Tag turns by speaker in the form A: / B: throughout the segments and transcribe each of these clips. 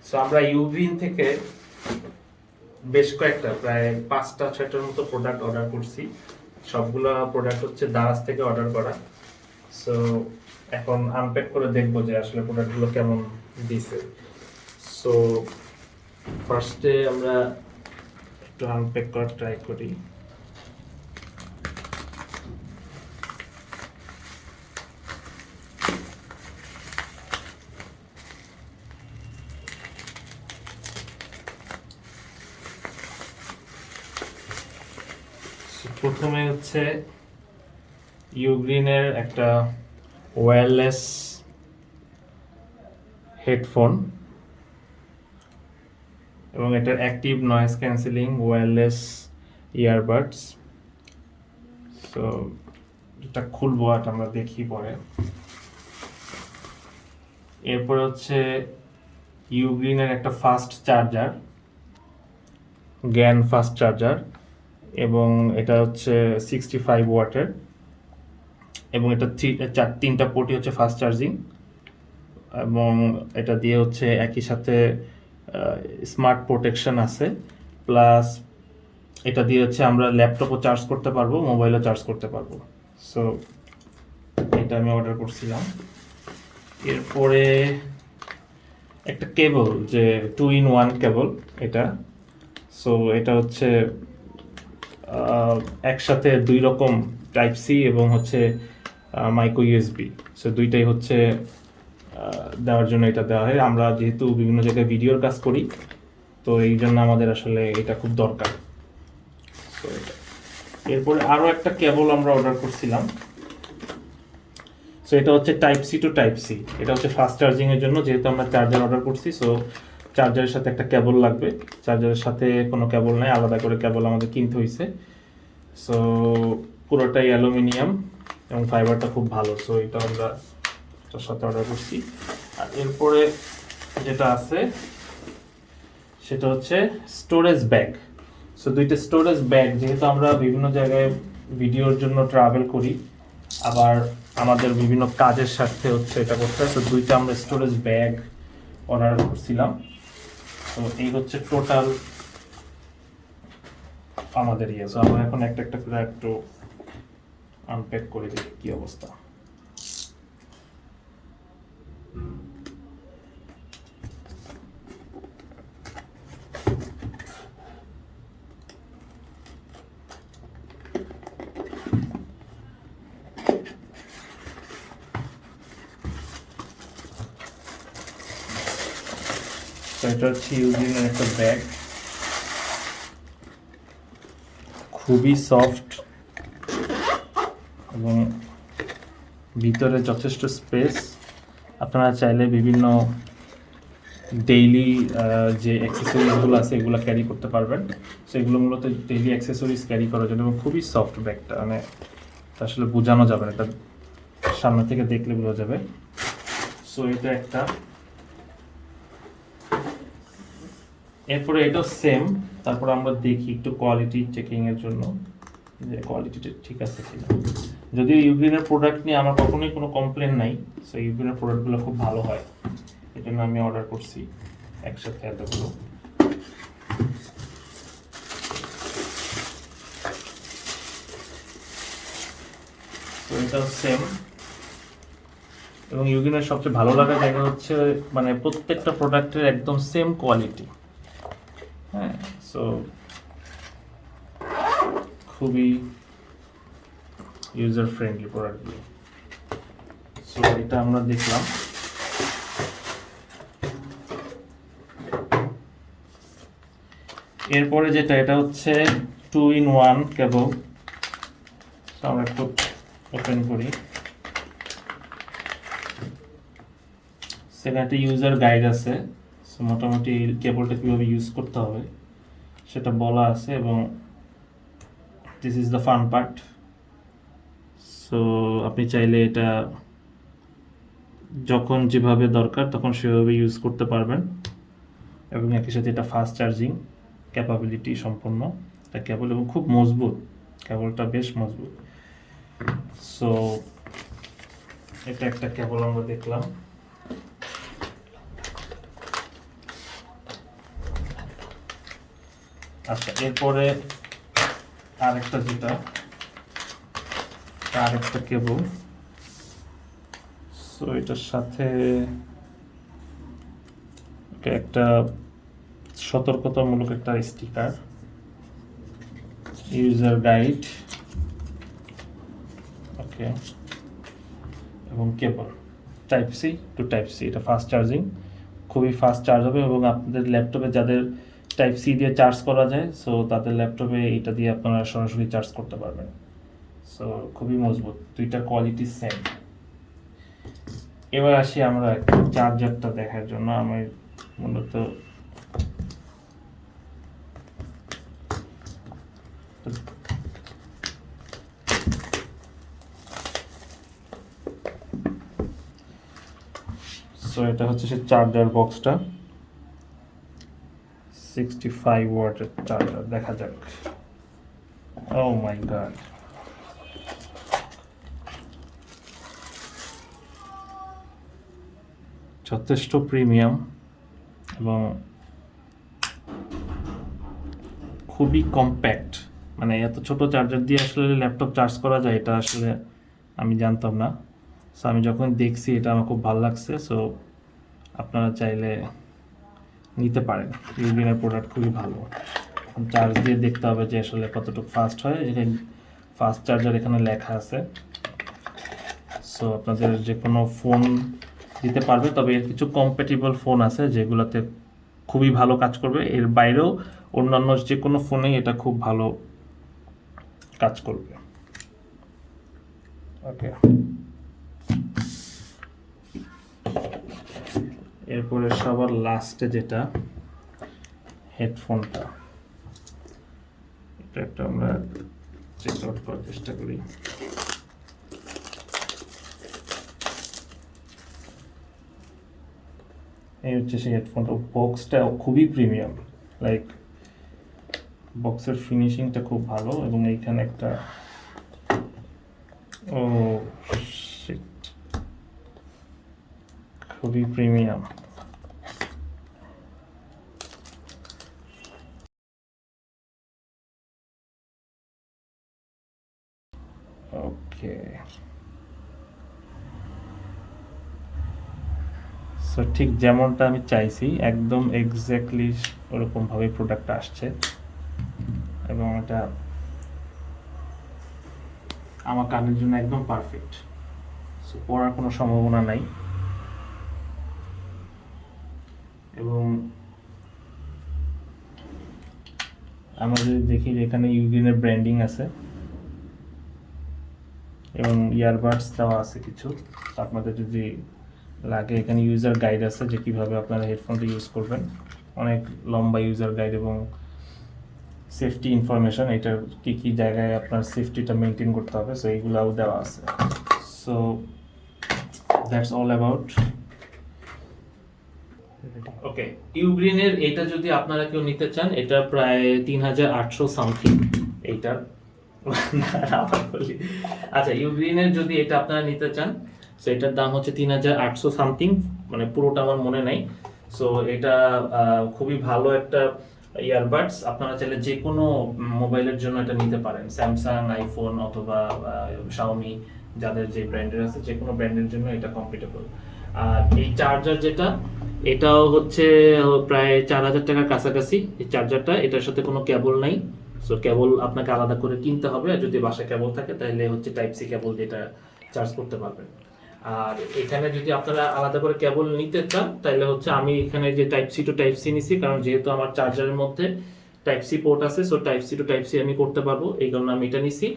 A: So আমরা ইউগ্রিন থেকে বেশ কয়েকটা প্রায় 5টা 6টার মতো প্রোডাক্ট অর্ডার করছি। সবগুলো প্রোডাক্ট হচ্ছে দারাজ থেকে অর্ডার করা। সো এখন আনপ্যাক করে দেখবো যে আসলে প্রোডাক্টগুলো কেমন দিছে। সো ফার্স্টে আমরা একটু আনপ্যাক করার ট্রাই করি। প্রথমে হচ্ছে ইউগ্রিনের একটা ওয়্যারলেস হেডফোন এবং এটা active noise cancelling wireless earbuds. তো এটা খুলবো আর আমরা দেখি পরে। এরপর হচ্ছে ইউগ্রিনের একটা ফাস্ট চার্জার, জ্ঞান ফাস্ট চার্জার, এবং এটা হচ্ছে 65 ওয়াটের এবং এটা 3টা পোর্টই হচ্ছে ফাস্ট চার্জিং এবং এটা দিয়ে হচ্ছে একই সাথে স্মার্ট প্রোটেকশন আছে, প্লাস এটা দিয়ে হচ্ছে আমরা ল্যাপটপও চার্জ করতে পারবো, মোবাইলও চার্জ করতে পারবো। সো এটা আমি অর্ডার করছিলাম। এরপরে একটা কেবল, যে 2-in-1 কেবল এটা। সো এটা হচ্ছে একসাথে 2 রকম টাইপ সি এবং হচ্ছে মাইক্রো ইউএসবি, সো দুইটাই হচ্ছে দেওয়ার জন্য এটা দেওয়া হয়। আমরা যেহেতু বিভিন্ন জায়গায় ভিডিওর কাজ করি, তো এই জন্য আমাদের আসলে এটা খুব দরকার। সো এরপরে আরও একটা কেবল আমরা অর্ডার করছিলাম। সো এটা হচ্ছে type C to type C. এটা হচ্ছে ফাস্ট চার্জিংয়ের জন্য, যেহেতু আমরা চার্জার অর্ডার করছি। সো চার্জারের সাথে একটা কেবল লাগবে, চার্জারের সাথে কোনো কেবল নাই, আলাদা করে কেবল আমাদের কিনতে হয়েছে। সো পুরোটাই অ্যালুমিনিয়াম এবং ফাইবারটা খুব ভালো। সো এটা আমরা এটার সাথে অর্ডার করছি। আর এরপরে যেটা আছে সেটা হচ্ছে স্টোরেজ ব্যাগ। সো 2টা স্টোরেজ ব্যাগ, যেহেতু আমরা বিভিন্ন জায়গায় ভিডিওর জন্য ট্রাভেল করি, আবার আমাদের বিভিন্ন কাজের সাথে হচ্ছে এটা করতে হয়। তো 2টা আমরা স্টোরেজ ব্যাগ অর্ডার করছিলাম। তো এই হচ্ছে টোটাল আমাদের ইয়ে। সো আমরা এখন একটা একটা করে একটু আনপ্যাক করে দেখি কি অবস্থা। এটা হচ্ছে ইউগ্রিনের একটা ব্যাগ, খুবই সফট এবং ভিতরে যথেষ্ট স্পেস। আপনারা চাইলে বিভিন্ন ডেইলি যে অ্যাক্সেসরিজগুলো আছে এগুলো ক্যারি করতে পারবেন। সেগুলো মূলত ডেইলি অ্যাক্সেসরিজ ক্যারি করার জন্য, এবং খুবই সফট ব্যাগটা, মানে আসলে বোঝানো যাবে না, এটা সামনে থেকে দেখলে বোঝা যাবে। সো এটা একটা। এরপরে এটাও সেম। তারপর আমরা দেখি একটু কোয়ালিটি চেকিং এর জন্য যে কোয়ালিটিটা ঠিক আছে কিনা। যদিও ইউগ্রিনের প্রোডাক্ট নিয়ে আমার কখনোই কোনো কমপ্লেন নাই। সো ইউগ্রিনের প্রোডাক্টগুলো খুব ভালো হয়, এই জন্য আমি অর্ডার করছি একসাথে এতগুলো। তো এটাও সেম। এবং ইউগ্রিনের সবচেয়ে ভালো লাগার জায়গা হচ্ছে মানে প্রত্যেকটা প্রোডাক্টের একদম সেম কোয়ালিটি। হ্যাঁ, সো খুবই ইউজার ফ্রেন্ডলি প্রোডাক্টগুলো। সো এটা আমরা দেখলাম। এরপরে যেটা, এটা হচ্ছে 2-in-1 কেবল। আমরা একটু ওপেন করি। সেখানে একটা ইউজার গাইড আছে। সো মোটামুটি কেবলটা কীভাবে ইউজ করতে হবে সেটা বলা আছে, এবং this is the fun part. So আপনি চাইলে এটা যখন যেভাবে দরকার তখন সেভাবে ইউজ করতে পারবেন, এবং একই সাথে এটা ফাস্ট চার্জিং ক্যাপাবিলিটি সম্পন্ন একটা কেবল, এবং খুব মজবুত, কেবলটা বেশ মজবুত। সো এটা একটা কেবল আমরা দেখলাম। আচ্ছা, এরপরে আরেকটা যেটা আরেকটা কেবল, সো এটার সাথে একটা সতর্কতামূলক একটা স্টিকার, ইউজার গাইড, ওকে, এবং cable type C to type C. এটা ফাস্ট চার্জিং, খুবই ফাস্ট চার্জ হবে, এবং আপনাদের ল্যাপটপে যাদের টাইপ সি দিয়ে চার্জ করা যায়, সো তাদের ল্যাপটপে এটা দিয়ে আপনারা সরাসরি চার্জ করতে পারবেন। সো খুবই মজবুত, দুইটার কোয়ালিটি সেম। এবার আসি আমরা চার্জারটা দেখার জন্য। আমি মূলত সো এটা হচ্ছে সেই চার্জার বক্সটা, 65 ওয়াটের চার্জার। দেখা যাক। ও মাই গড, যথেষ্ট প্রিমিয়াম এবং খুবই কম্প্যাক্ট। মানে এত ছোট চার্জার দিয়ে আসলে ল্যাপটপ চার্জ করা যায়, এটা আসলে আমি জানতাম না। সো আমি যখন দেখছি এটা আমার খুব ভালো লাগছে। সো আপনারা চাইলে নিতে পারেন, ইউগ্রিনের প্রোডাক্ট খুবই ভালো। চার্জ দিয়ে দেখতে হবে যে আসলে কতটুকু ফাস্ট হয়। এখানে ফাস্ট চার্জার এখানে লেখা আছে। সো আপনাদের যে কোনো ফোন দিতে পারবে, তবে এর কিছু কম্প্যাটিবল ফোন আছে যেগুলোতে খুবই ভালো কাজ করবে। এর বাইরেও অন্যান্য যে কোনো ফোনেই এটা খুব ভালো কাজ করবে। ওকে, এরপরে সবার লাস্টে যেটা হেডফোনটা, এটা একটা আমরা চেক আউট করার চেষ্টা করি। এই হচ্ছে সেই হেডফোনটা। বক্সটা খুবই প্রিমিয়াম, লাইক বক্সের ফিনিশিংটা খুব ভালো, এবং এইখানে একটা ও শিট, খুবই প্রিমিয়াম। ওকে, সো ঠিক যেমনটা আমি চাইছি একদম এক্স্যাক্টলি ওরকমভাবে প্রোডাক্টটা আসছে, এবং এটা আমার কানের জন্য একদম পারফেক্ট। সো পড়ার কোনো সম্ভাবনা নাই। এবং আমরা যদি দেখি যে এখানে ইউগ্রিনের ব্র্যান্ডিং আছে এবং ইয়ারবাডস দেওয়া আছে কিছু। আপনাদের যদি লাগে এখানে ইউজার গাইড আছে যে কীভাবে আপনারা হেডফোনটা ইউজ করবেন, অনেক লম্বা ইউজার গাইড এবং সেফটি ইনফরমেশন, এটার কী কী জায়গায় আপনার সেফটিটা মেনটেন করতে হবে, সো এইগুলাও দেওয়া আছে। So that's all about. Okay, ইউগ্রিনের এটা যদি আপনারা কেউ নিতে চান, এটা প্রায় 3800 সামথিং এইটার। আচ্ছা, ইউগ্রিনের যদি এটা আপনারা নিতে চান, সো এটার দাম হচ্ছে 3800 সামথিং, মানে পুরোটা আমার মনে নাই। সো এটা খুবই ভালো একটা ইয়ারবাডস। আপনারা চাইলে যে কোনো মোবাইলের জন্য এটা নিতে পারেন, স্যামসাং, আইফোন অথবা শাওমি, যাদের যে ব্র্যান্ডের আছে যে কোনো ব্র্যান্ডের জন্য এটা কম্পিটেবল। আর এই চার্জার যেটা, এটাও হচ্ছে প্রায় 4000 টাকার কাছাকাছি এই চার্জারটা। এটার সাথে কোনো কেবল নাই, সো কেবল আপনাকে আলাদা করে কিনতে হবে। আর যদি বাসায় কেবল থাকে তাহলে হচ্ছে টাইপ সি কেবল, যেটা চার্জ করতে পারবেন। আর এখানে যদি আপনারা আলাদা করে কেবল নিতে চান, তাহলে হচ্ছে আমি এখানে যে type C to type C নিছি, কারণ যেহেতু আমার চার্জারের মধ্যে টাইপ সি পোর্ট আছে, so type C to type C আমি করতে পারবো, এই কারণে আমি এটা নিছি।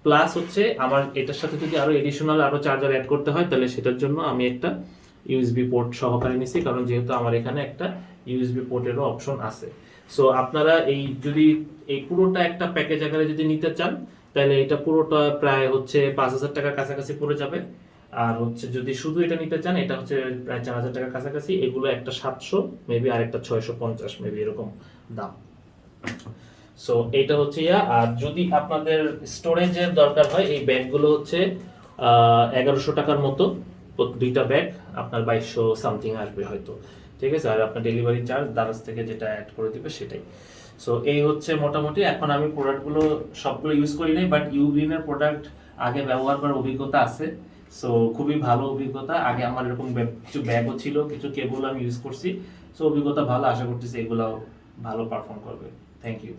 A: প্লাস হচ্ছে আমার এটার সাথে যদি আরো এডিশনাল আরো চার্জার অ্যাড করতে হয়, তাহলে সেটার জন্য আমি একটা ইউএসবি পোর্ট সহকারে নিছি, কারণ যেহেতু আমার এখানে একটা ইউএসবি পোর্টেরও অপশন আছে। সো আপনারা এই যদি এই পুরোটা একটা প্যাকেজ আকারে যদি নিতে চান, তাহলে এটা পুরোটা প্রায় হচ্ছে 5000 টাকার কাছাকাছি পড়ে যাবে। আর হচ্ছে যদি শুধু এটা নিতে চান, এটা হচ্ছে প্রায় 4000 টাকার কাছাকাছি। এগুলো একটা 700 মেবি, আর একটা 650 মেবি, এরকম দাম। সো এটা হচ্ছে আর যদি আপনাদের স্টোরেজের দরকার হয়, এই ব্যাগগুলো হচ্ছে 1100 টাকার মতো দুইটা ব্যাগ, আপনার 2200 সামথিং আসবে হয়তো। ঠিক আছে, আর আপনার ডেলিভারি চার্জ দারাজ থেকে যেটা অ্যাড করে দিবে সেটাই। সো এই হচ্ছে মোটামুটি। এখন আমি প্রোডাক্টগুলো সবগুলো ইউজ করি নাই, বাট ইউগ্রিনের প্রোডাক্ট আগে ব্যবহার করার অভিজ্ঞতা আছে। সো খুবই ভালো অভিজ্ঞতা। আগে আমার এরকম কিছু ব্যাগও ছিল, কিছু কেবল আমি ইউজ করছি। সো অভিজ্ঞতা ভালো, আশা করতেছি এগুলো ভালো পারফর্ম করবে। Thank you.